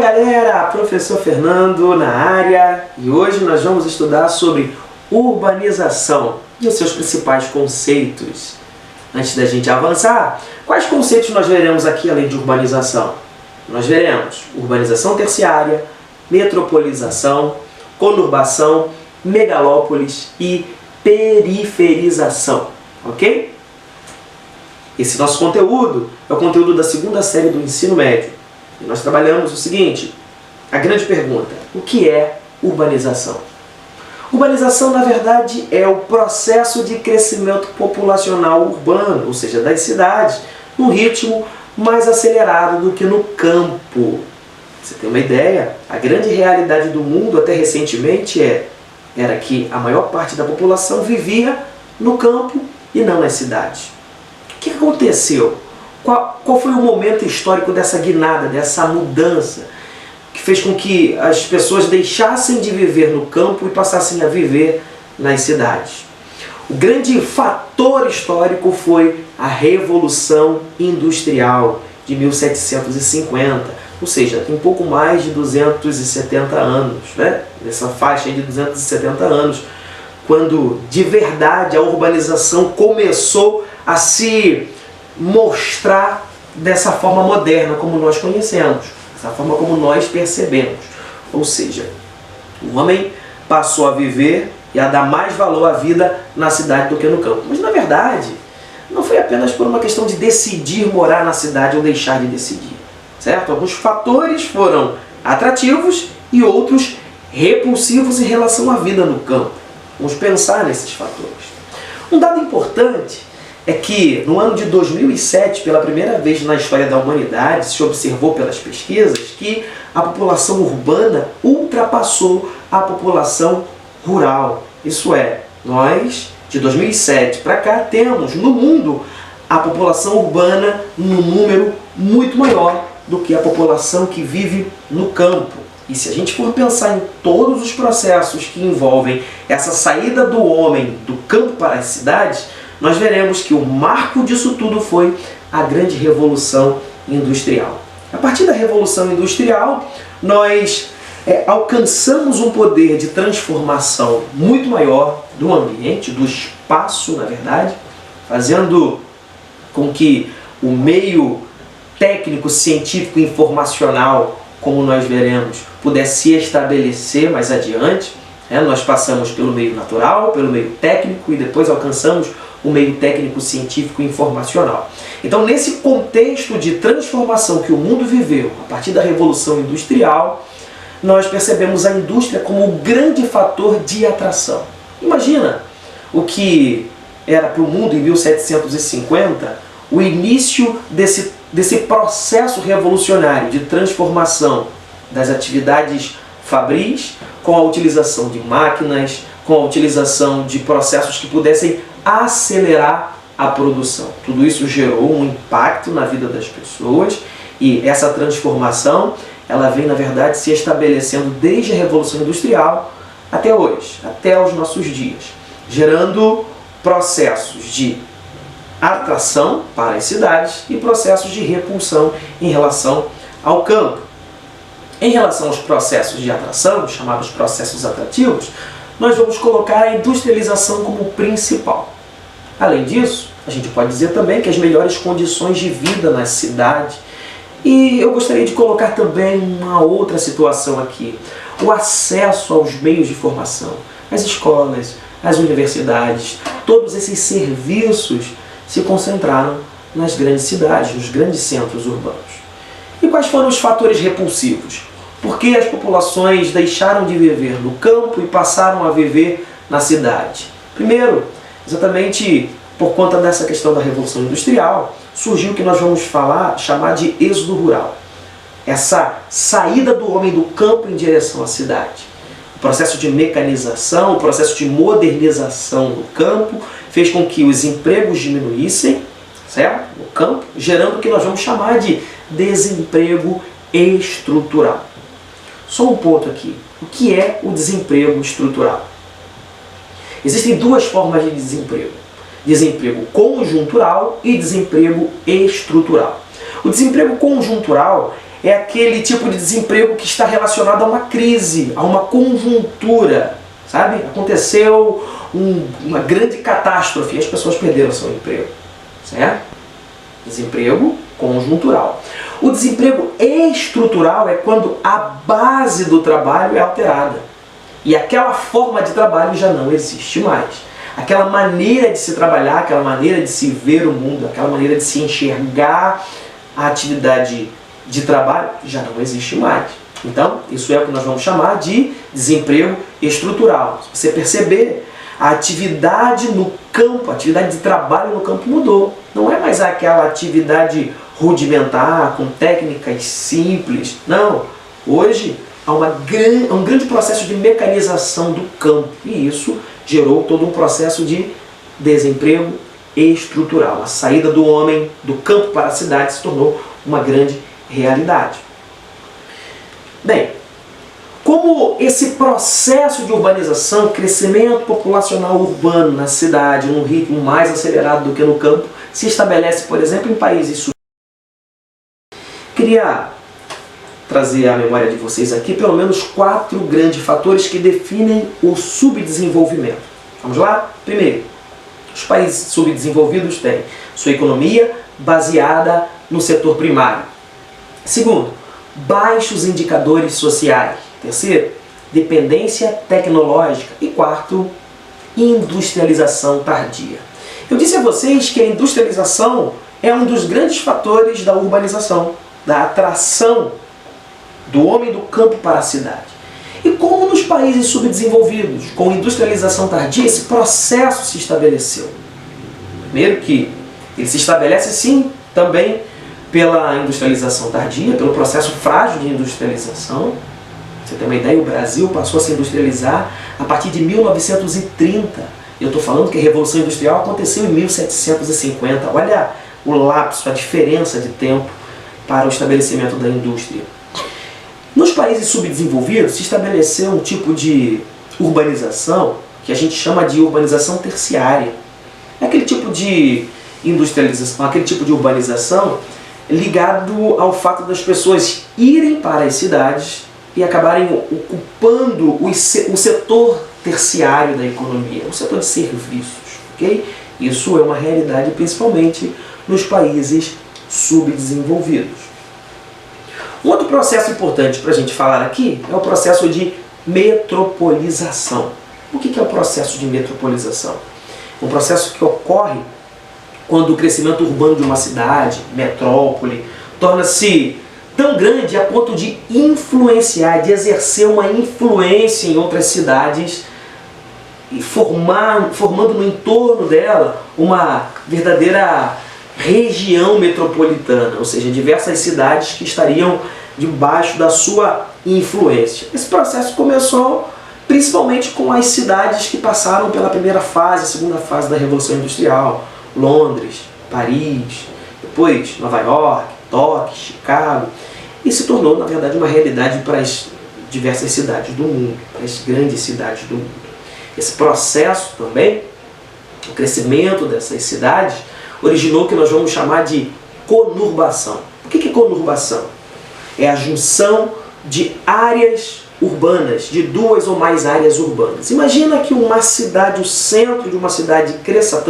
galera, professor Fernando na área, e hoje nós vamos estudar sobre urbanização e os seus principais conceitos. Antes da gente avançar, quais conceitos nós veremos aqui além de urbanização? Nós veremos urbanização terciária, metropolização, conurbação, megalópolis e periferização, ok? Esse nosso conteúdo é o conteúdo da segunda série do ensino médio. E nós trabalhamos o seguinte, a grande pergunta, o que é urbanização? Urbanização, na verdade, é o processo de crescimento populacional urbano, ou seja, das cidades, num ritmo mais acelerado do que no campo. Você tem uma ideia? A grande realidade do mundo, até recentemente, era que a maior parte da população vivia no campo e não nas cidades. O que aconteceu? Qual foi o momento histórico dessa guinada, dessa mudança, que fez com que as pessoas deixassem de viver no campo e passassem a viver nas cidades? O grande fator histórico foi a Revolução Industrial de 1750, ou seja, tem um pouco mais de 270 anos, né? Nessa faixa de 270 anos, quando de verdade a urbanização começou a se mostrar dessa forma moderna como nós conhecemos, dessa forma como nós percebemos. Ou seja, o homem passou a viver e a dar mais valor à vida na cidade do que no campo. Mas na verdade, não foi apenas por uma questão de decidir morar na cidade ou deixar de decidir, certo? Alguns fatores foram atrativos e outros repulsivos em relação à vida no campo. Vamos pensar nesses fatores. Um dado importante é que no ano de 2007, pela primeira vez na história da humanidade, se observou pelas pesquisas que a população urbana ultrapassou a população rural. Isso é, nós, de 2007 para cá, temos no mundo a população urbana num número muito maior do que a população que vive no campo. E se a gente for pensar em todos os processos que envolvem essa saída do homem do campo para as cidades, nós veremos que o marco disso tudo foi a grande Revolução Industrial. A partir da Revolução Industrial, nós alcançamos um poder de transformação muito maior do ambiente, do espaço, na verdade, fazendo com que o meio técnico, científico e informacional, como nós veremos, pudesse se estabelecer mais adiante. Nós passamos pelo meio natural, pelo meio técnico e depois alcançamos o meio técnico, científico e informacional. Então, nesse contexto de transformação que o mundo viveu a partir da Revolução Industrial, nós percebemos a indústria como o grande fator de atração. Imagina o que era para o mundo em 1750, o início desse processo revolucionário de transformação das atividades fabris, com a utilização de máquinas, com a utilização de processos que pudessem acelerar a produção. Tudo isso gerou um impacto na vida das pessoas e essa transformação ela vem, na verdade, se estabelecendo desde a Revolução Industrial até hoje, até os nossos dias, gerando processos de atração para as cidades e processos de repulsão em relação ao campo. Em relação aos processos de atração, chamados processos atrativos, nós vamos colocar a industrialização como principal. Além disso, a gente pode dizer também que as melhores condições de vida na cidade. E eu gostaria de colocar também uma outra situação aqui, o acesso aos meios de formação, as escolas, as universidades, todos esses serviços se concentraram nas grandes cidades, nos grandes centros urbanos. E quais foram os fatores repulsivos? Por que as populações deixaram de viver no campo e passaram a viver na cidade? Primeiro, exatamente por conta dessa questão da Revolução Industrial, surgiu o que nós vamos chamar de êxodo rural. Essa saída do homem do campo em direção à cidade. O processo de mecanização, o processo de modernização do campo, fez com que os empregos diminuíssem, certo? No campo, gerando o que nós vamos chamar de desemprego estrutural. Só um ponto aqui. O que é o desemprego estrutural? Existem duas formas de desemprego. Desemprego conjuntural e desemprego estrutural. O desemprego conjuntural é aquele tipo de desemprego que está relacionado a uma crise, a uma conjuntura, sabe? Aconteceu uma grande catástrofe e as pessoas perderam seu emprego, certo? Desemprego conjuntural. O desemprego estrutural é quando a base do trabalho é alterada e aquela forma de trabalho já não existe mais. Aquela maneira de se trabalhar, aquela maneira de se ver o mundo, aquela maneira de se enxergar a atividade de trabalho já não existe mais. Então, isso é o que nós vamos chamar de desemprego estrutural. Se você perceber, a atividade no campo, a atividade de trabalho no campo mudou. Não é mais aquela atividade rudimentar, com técnicas simples. Não. Hoje há um grande processo de mecanização do campo. E isso gerou todo um processo de desemprego estrutural. A saída do homem do campo para a cidade se tornou uma grande realidade. Bem, como esse processo de urbanização, crescimento populacional urbano na cidade, num ritmo mais acelerado do que no campo, se estabelece, por exemplo, em países subdesenvolvidos. Queria trazer à memória de vocês aqui pelo menos 4 grandes fatores que definem o subdesenvolvimento. Vamos lá? Primeiro, os países subdesenvolvidos têm sua economia baseada no setor primário. Segundo, baixos indicadores sociais. Terceiro, dependência tecnológica. E quarto, industrialização tardia. Eu disse a vocês que a industrialização é um dos grandes fatores da urbanização, da atração do homem do campo para a cidade. E como nos países subdesenvolvidos, com industrialização tardia, esse processo se estabeleceu? Primeiro que ele se estabelece sim também pela industrialização tardia, pelo processo frágil de industrialização. Você tem uma ideia, o Brasil passou a se industrializar a partir de 1930. Eu estou falando que a Revolução Industrial aconteceu em 1750. Olha o lapso, a diferença de tempo para o estabelecimento da indústria. Nos países subdesenvolvidos se estabeleceu um tipo de urbanização que a gente chama de urbanização terciária. É aquele tipo de industrialização, aquele tipo de urbanização ligado ao fato das pessoas irem para as cidades e acabarem ocupando o setor terciário da economia, o setor de serviços. Okay? Isso é uma realidade principalmente nos países subdesenvolvidos. Um outro processo importante para a gente falar aqui é o processo de metropolização. O que é o processo de metropolização? Um processo que ocorre quando o crescimento urbano de uma cidade, metrópole, torna-se tão grande a ponto de influenciar, de exercer uma influência em outras cidades e formando no entorno dela uma verdadeira região metropolitana, ou seja, diversas cidades que estariam debaixo da sua influência. Esse processo começou principalmente com as cidades que passaram pela primeira fase, segunda fase da Revolução Industrial, Londres, Paris, depois Nova York, Tóquio, Chicago, e se tornou, na verdade, uma realidade para as diversas cidades do mundo, para as grandes cidades do mundo. Esse processo também, o crescimento dessas cidades, originou o que nós vamos chamar de conurbação. O que é conurbação? É a junção de áreas urbanas, de 2 ou mais áreas urbanas. Imagina que uma cidade, o centro de uma cidade cresça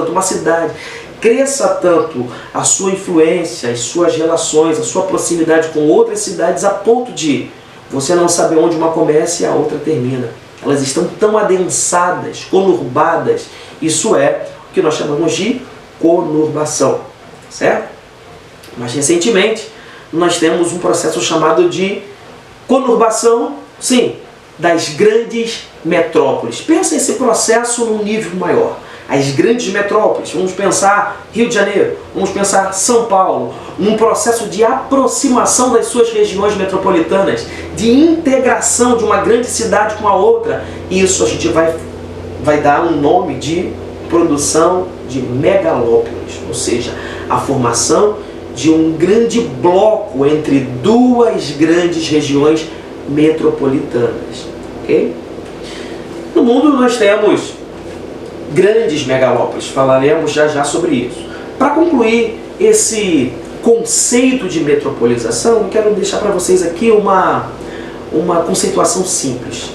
tanto, a sua influência, as suas relações, a sua proximidade com outras cidades a ponto de você não saber onde uma começa e a outra termina. Elas estão tão adensadas, conurbadas. Isso é o que nós chamamos de conurbação, certo? Mas recentemente nós temos um processo chamado de conurbação, sim, das grandes metrópoles. Pensa esse processo num nível maior. As grandes metrópoles, vamos pensar Rio de Janeiro, vamos pensar São Paulo, num processo de aproximação das suas regiões metropolitanas, de integração de uma grande cidade com a outra. Isso a gente vai dar um nome de produção de megalópolis, ou seja, a formação de um grande bloco entre 2 grandes regiões metropolitanas. Okay? No mundo nós temos grandes megalópolis, falaremos já sobre isso. Para concluir esse conceito de metropolização, eu quero deixar para vocês aqui uma conceituação simples.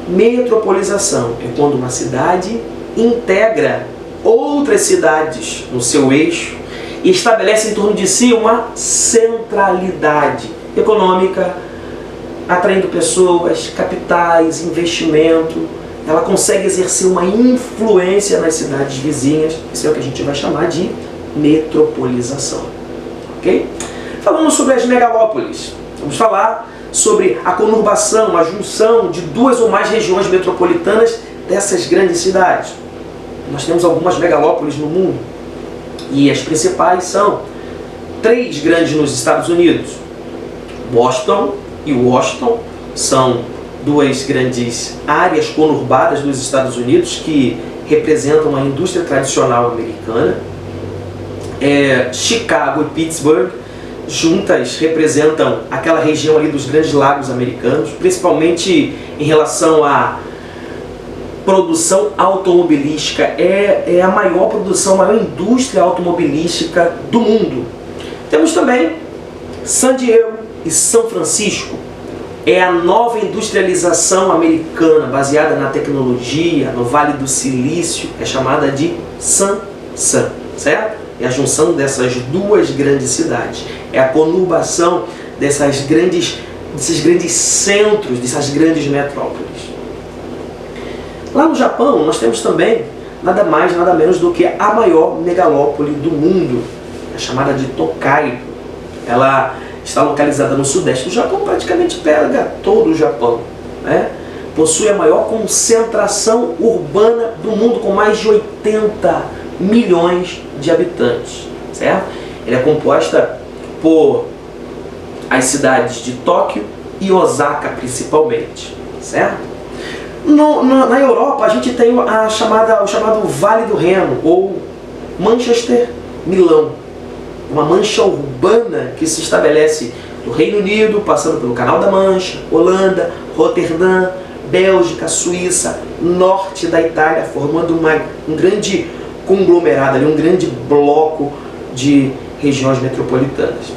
Metropolização é quando uma cidade integra outras cidades no seu eixo e estabelece em torno de si uma centralidade econômica, atraindo pessoas, capitais, investimento. Ela consegue exercer uma influência nas cidades vizinhas. Isso é o que a gente vai chamar de metropolização. Ok? Falando sobre as megalópolis, vamos falar sobre a conurbação, a junção de duas ou mais regiões metropolitanas dessas grandes cidades. Nós temos algumas megalópolis no mundo e as principais são 3 grandes nos Estados Unidos. Boston e Washington são 2 grandes áreas conurbadas nos Estados Unidos que representam a indústria tradicional americana. Chicago e Pittsburgh juntas representam aquela região ali dos grandes lagos americanos, principalmente em relação à produção automobilística. É a maior produção, a maior indústria automobilística do mundo. Temos também San Diego e São Francisco. É a nova industrialização americana baseada na tecnologia, no Vale do Silício, é chamada de San, certo? É a junção dessas 2 grandes cidades. É a conurbação desses grandes centros, dessas grandes metrópoles. Lá no Japão, nós temos também nada mais, nada menos do que a maior megalópole do mundo, é chamada de Tokaido. Ela está localizada no sudeste do Japão, praticamente pega todo o Japão, né? Possui a maior concentração urbana do mundo, com mais de 80 milhões de habitantes, certo? Ela é composta por as cidades de Tóquio e Osaka, principalmente, certo? Na Europa, a gente tem o chamado Vale do Reno, ou Manchester-Milão, uma mancha urbana que se estabelece no Reino Unido, passando pelo Canal da Mancha, Holanda, Roterdã, Bélgica, Suíça, norte da Itália, formando um grande conglomerado, ali, um grande bloco de regiões metropolitanas.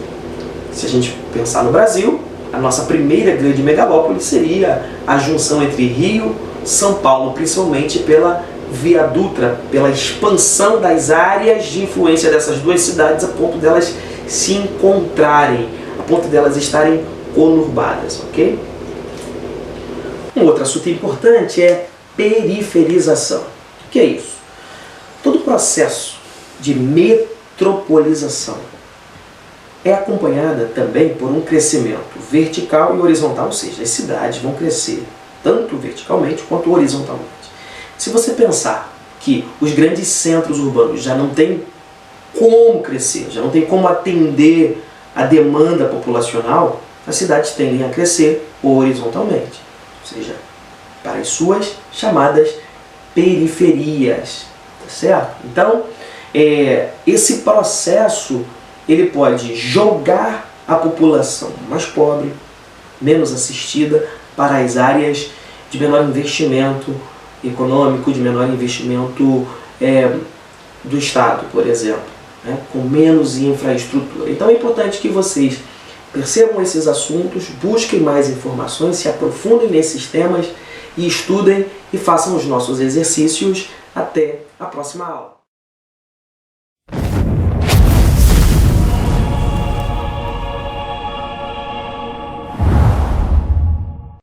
Se a gente pensar no Brasil, a nossa primeira grande megalópole seria a junção entre Rio e São Paulo, principalmente pela Via Dutra, pela expansão das áreas de influência dessas 2 cidades, a ponto delas se encontrarem, a ponto delas estarem conurbadas, ok? Um outro assunto importante é periferização. O que é isso? Todo o processo de metropolização é acompanhada também por um crescimento vertical e horizontal, ou seja, as cidades vão crescer tanto verticalmente quanto horizontalmente. Se você pensar que os grandes centros urbanos já não têm como crescer, já não tem como atender a demanda populacional, as cidades tendem a crescer horizontalmente, ou seja, para as suas chamadas periferias, tá certo? Então, esse processo ele pode jogar a população mais pobre, menos assistida, para as áreas de menor investimento econômico, de menor investimento do Estado, por exemplo, né, com menos infraestrutura. Então é importante que vocês percebam esses assuntos, busquem mais informações, se aprofundem nesses temas e estudem e façam os nossos exercícios. Até a próxima aula.